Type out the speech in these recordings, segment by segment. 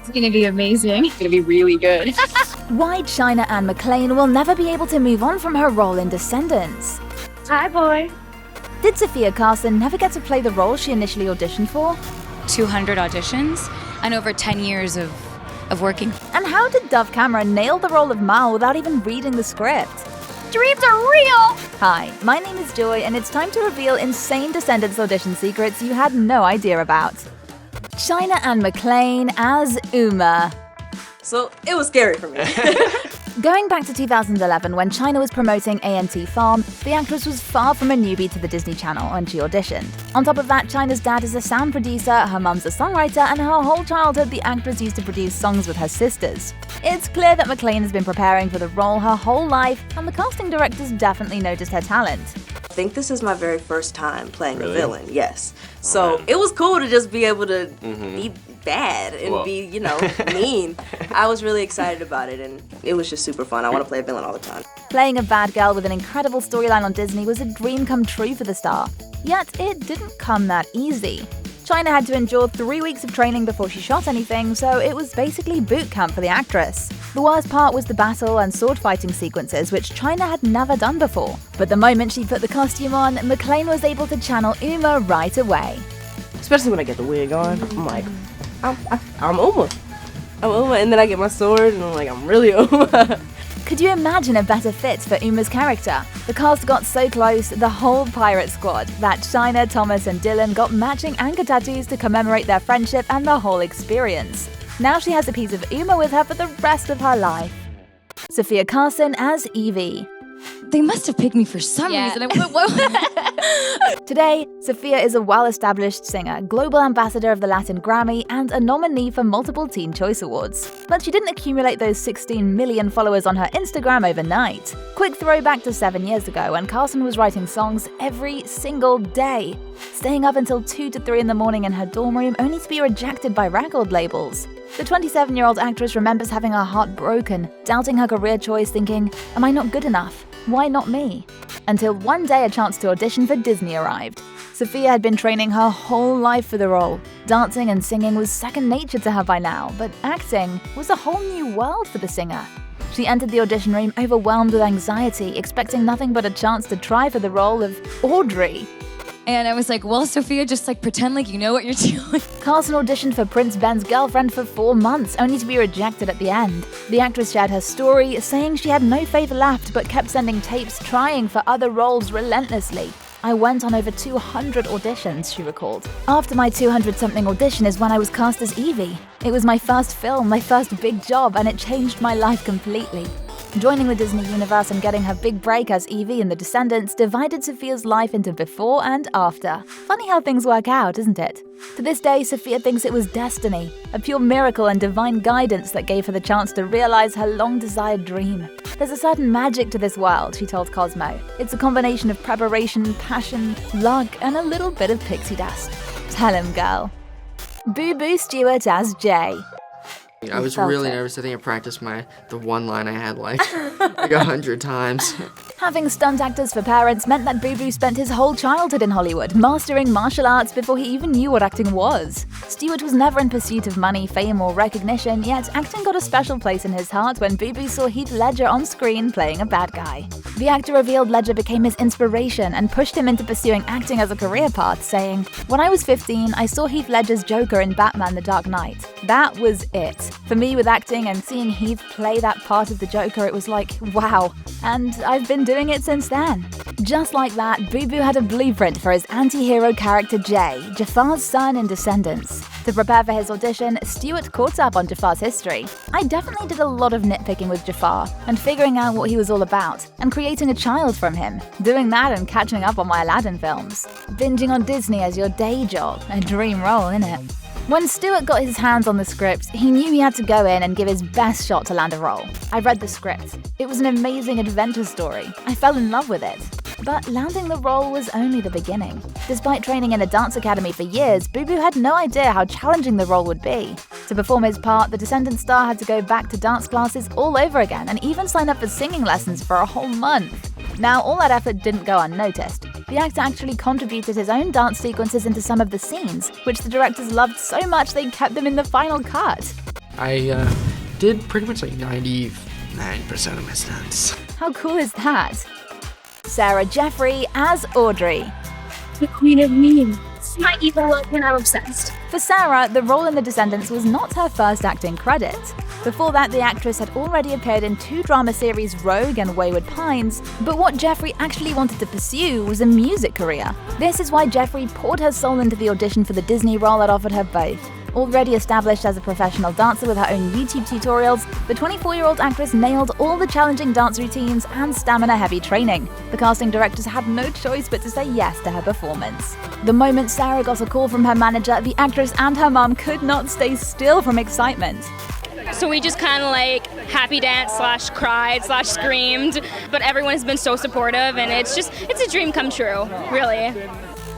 It's gonna be amazing. It's gonna be really good. Why China Anne McClain will never be able to move on from her role in Descendants. Hi, boy. Did Sophia Carson never get to play the role she initially auditioned for? 200 auditions and over 10 years of working. And how did Dove Cameron nail the role of Mal without even reading the script? Dreams are real! Hi, my name is Joy, and it's time to reveal insane Descendants audition secrets you had no idea about. China Anne McClain as Uma. So it was scary for me. Going back to 2011, when China was promoting A&T Farm, the actress was far from a newbie to the Disney Channel when she auditioned. On top of that, China's dad is a sound producer, her mum's a songwriter, and her whole childhood the actress used to produce songs with her sisters. It's clear that McClain has been preparing for the role her whole life, and the casting directors definitely noticed her talent. I think this is my very first time playing a villain, yes. So it was cool to just be able to be bad and be, mean. I was really excited about it, and it was just super fun. I want to play a villain all the time. Playing a bad girl with an incredible storyline on Disney was a dream come true for the star. Yet it didn't come that easy. China had to endure 3 weeks of training before she shot anything, so it was basically boot camp for the actress. The worst part was the battle and sword fighting sequences, which China had never done before. But the moment she put the costume on, McClain was able to channel Uma right away. Especially when I get the wig on, I'm like, I'm Uma. I'm Uma, and then I get my sword, and I'm like, I'm really Uma. Could you imagine a better fit for Uma's character? The cast got so close, the whole pirate squad, that China, Thomas, and Dylan got matching anchor tattoos to commemorate their friendship and the whole experience. Now she has a piece of Uma with her for the rest of her life. Sophia Carson as Evie. They must have picked me for some reason. Today, Sophia is a well-established singer, global ambassador of the Latin Grammy, and a nominee for multiple Teen Choice Awards. But she didn't accumulate those 16 million followers on her Instagram overnight. Quick throwback to 7 years ago when Carson was writing songs every single day, staying up until 2 to 3 in the morning in her dorm room only to be rejected by record labels. The 27-year-old actress remembers having her heart broken, doubting her career choice, thinking, "Am I not good enough? Why not me?" Until one day a chance to audition for Disney arrived. Sophia had been training her whole life for the role. Dancing and singing was second nature to her by now, but acting was a whole new world for the singer. She entered the audition room overwhelmed with anxiety, expecting nothing but a chance to try for the role of Audrey. And I was like, well, Sophia, just pretend like you know what you're doing. Carson auditioned for Prince Ben's girlfriend for 4 months, only to be rejected at the end. The actress shared her story, saying she had no faith left but kept sending tapes trying for other roles relentlessly. "I went on over 200 auditions," she recalled. "After my 200-something audition is when I was cast as Evie. It was my first film, my first big job, and it changed my life completely." Joining the Disney universe and getting her big break as Evie in The Descendants divided Sophia's life into before and after. Funny how things work out, isn't it? To this day, Sophia thinks it was destiny, a pure miracle and divine guidance that gave her the chance to realize her long-desired dream. "There's a certain magic to this world," she told Cosmo. "It's a combination of preparation, passion, luck, and a little bit of pixie dust." Tell him, girl. Booboo Stewart as Jay. I was really nervous. I think I practiced the one line I had like 100 times. Having stunt actors for parents meant that Booboo spent his whole childhood in Hollywood, mastering martial arts before he even knew what acting was. Stewart was never in pursuit of money, fame, or recognition, yet acting got a special place in his heart when Booboo saw Heath Ledger on screen playing a bad guy. The actor revealed Ledger became his inspiration and pushed him into pursuing acting as a career path, saying, "When I was 15, I saw Heath Ledger's Joker in Batman: The Dark Knight. That was it. For me, with acting and seeing Heath play that part of the Joker, it was like, wow. And I've been doing it since then." Just like that, Booboo had a blueprint for his anti-hero character Jay, Jafar's son in Descendants. To prepare for his audition, Stewart caught up on Jafar's history. "I definitely did a lot of nitpicking with Jafar and figuring out what he was all about, and creating a child from him. Doing that and catching up on my Aladdin films. Binging on Disney as your day job, a dream role, innit?" When Stewart got his hands on the script, he knew he had to go in and give his best shot to land a role. "I read the script. It was an amazing adventure story. I fell in love with it." But landing the role was only the beginning. Despite training in a dance academy for years, Booboo had no idea how challenging the role would be. To perform his part, the Descendants star had to go back to dance classes all over again and even sign up for singing lessons for a whole month. Now, all that effort didn't go unnoticed. The actor actually contributed his own dance sequences into some of the scenes, which the directors loved so much they kept them in the final cut. I did pretty much like 99% of my stunts. How cool is that? Sarah Jeffrey as Audrey. The queen of mean. It's my evil look when I'm obsessed. For Sarah, the role in The Descendants was not her first acting credit. Before that, the actress had already appeared in 2 drama series, Rogue and Wayward Pines, but what Jeffrey actually wanted to pursue was a music career. This is why Jeffrey poured her soul into the audition for the Disney role that offered her both. Already established as a professional dancer with her own YouTube tutorials, the 24-year-old actress nailed all the challenging dance routines and stamina-heavy training. The casting directors had no choice but to say yes to her performance. The moment Sarah got a call from her manager, the actress and her mom could not stay still from excitement. So we just kind of like happy dance / cried / screamed, but everyone has been so supportive, and it's a dream come true, really.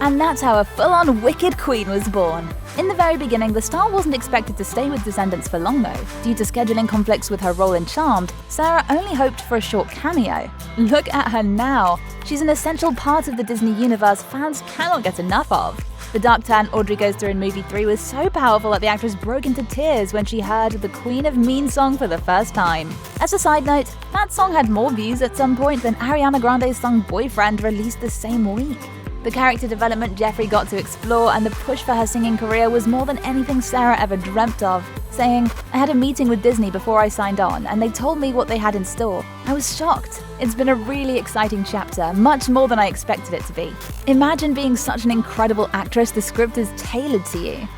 And that's how a full-on wicked queen was born. In the very beginning, the star wasn't expected to stay with Descendants for long though. Due to scheduling conflicts with her role in Charmed, Sarah only hoped for a short cameo. Look at her now. She's an essential part of the Disney universe fans cannot get enough of. The dark turn Audrey goes through in movie 3 was so powerful that the actress broke into tears when she heard the Queen of Mean song for the first time. As a side note, that song had more views at some point than Ariana Grande's song Boyfriend, released the same week. The character development Jeffrey got to explore and the push for her singing career was more than anything Sarah ever dreamt of, saying, "I had a meeting with Disney before I signed on, and they told me what they had in store. I was shocked. It's been a really exciting chapter, much more than I expected it to be. Imagine being such an incredible actress the script is tailored to you."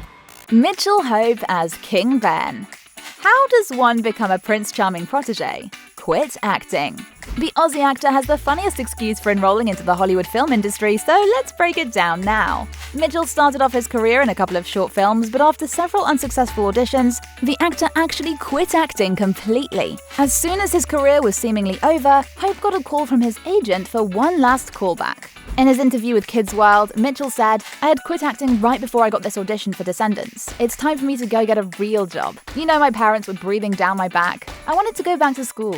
Mitchell Hope as King Ben. How does one become a Prince Charming protege? Quit acting. The Aussie actor has the funniest excuse for enrolling into the Hollywood film industry, so let's break it down now. Mitchell started off his career in a couple of short films, but after several unsuccessful auditions, the actor actually quit acting completely. As soon as his career was seemingly over, Hope got a call from his agent for one last callback. In his interview with Kids World, Mitchell said, "I had quit acting right before I got this audition for Descendants. It's time for me to go get a real job. You know, my parents were breathing down my back. I wanted to go back to school."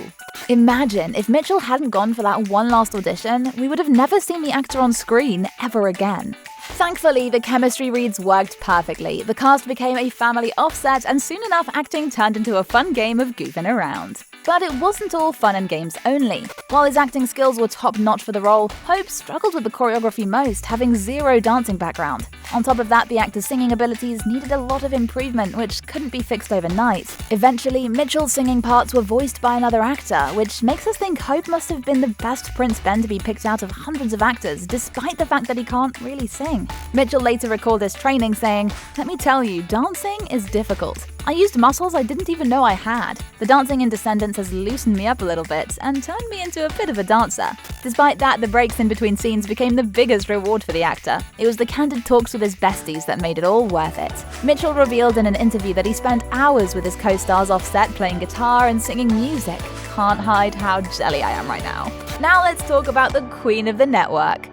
Imagine if Mitchell hadn't gone for that one last audition, we would have never seen the actor on screen ever again. Thankfully, the chemistry reads worked perfectly. The cast became a family offset, and soon enough acting turned into a fun game of goofing around. But it wasn't all fun and games only. While his acting skills were top-notch for the role, Hope struggled with the choreography most, having zero dancing background. On top of that, the actor's singing abilities needed a lot of improvement, which couldn't be fixed overnight. Eventually, Mitchell's singing parts were voiced by another actor, which makes us think Hope must have been the best Prince Ben to be picked out of hundreds of actors, despite the fact that he can't really sing. Mitchell later recalled his training, saying, "Let me tell you, dancing is difficult. I used muscles I didn't even know I had. The dancing in Descendants has loosened me up a little bit and turned me into a bit of a dancer." Despite that, the breaks in between scenes became the biggest reward for the actor. It was the candid talks with his besties that made it all worth it. Mitchell revealed in an interview that he spent hours with his co-stars off set playing guitar and singing music. Can't hide how jelly I am right now. Now let's talk about the queen of the network.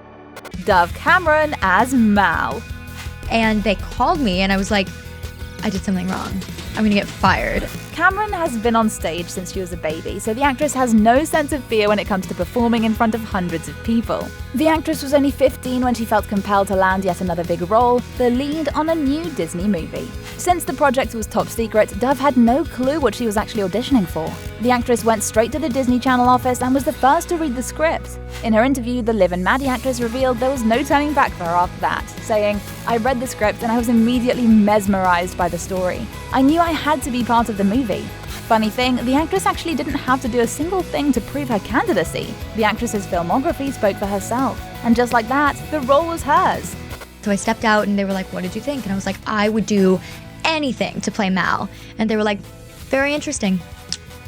Dove Cameron as Mal. And they called me and I was like, I did something wrong. I'm gonna get fired. Cameron has been on stage since she was a baby, so the actress has no sense of fear when it comes to performing in front of hundreds of people. The actress was only 15 when she felt compelled to land yet another big role, the lead on a new Disney movie. Since the project was top secret, Dove had no clue what she was actually auditioning for. The actress went straight to the Disney Channel office and was the first to read the script. In her interview, the Liv and Maddie actress revealed there was no turning back for her after that, saying, "I read the script and I was immediately mesmerized by the story. I knew I had to be part of the movie." Funny thing, the actress actually didn't have to do a single thing to prove her candidacy. The actress's filmography spoke for herself, and just like that, the role was hers. So I stepped out and they were like, what did you think? And I was like, I would do anything to play Mal. And they were like, very interesting.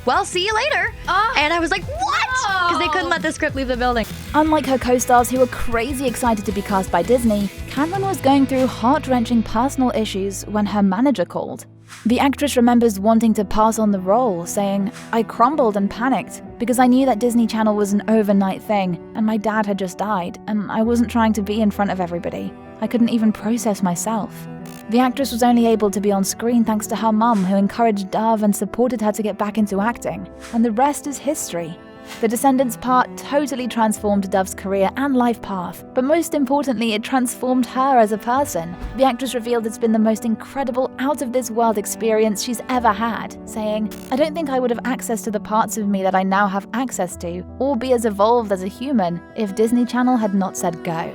Well, see you later. And I was like, what? Because they couldn't let the script leave the building. Unlike her co-stars who were crazy excited to be cast by Disney, Cameron was going through heart-wrenching personal issues when her manager called. The actress remembers wanting to pass on the role, saying, "I crumbled and panicked because I knew that Disney Channel was an overnight thing and my dad had just died and I wasn't trying to be in front of everybody. I couldn't even process myself." The actress was only able to be on screen thanks to her mum, who encouraged Dove and supported her to get back into acting, and the rest is history. The Descendants part totally transformed Dove's career and life path, but most importantly, it transformed her as a person. The actress revealed it's been the most incredible, out-of-this-world experience she's ever had, saying, "I don't think I would have access to the parts of me that I now have access to, or be as evolved as a human, if Disney Channel had not said go."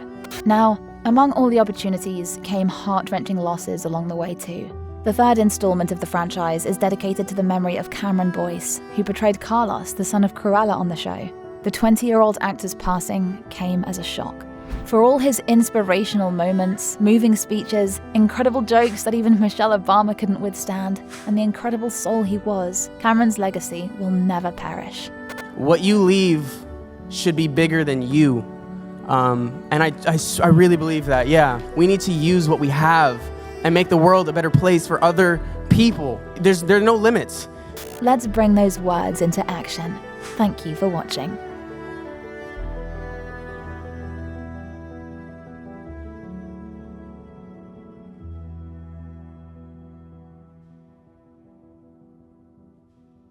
Now, among all the opportunities came heart-wrenching losses along the way too. The third installment of the franchise is dedicated to the memory of Cameron Boyce, who portrayed Carlos, the son of Cruella on the show. The 20-year-old actor's passing came as a shock. For all his inspirational moments, moving speeches, incredible jokes that even Michelle Obama couldn't withstand, and the incredible soul he was, Cameron's legacy will never perish. What you leave should be bigger than you. And I really believe that, yeah. We need to use what we have and make the world a better place for other people. There are no limits. Let's bring those words into action. Thank you for watching.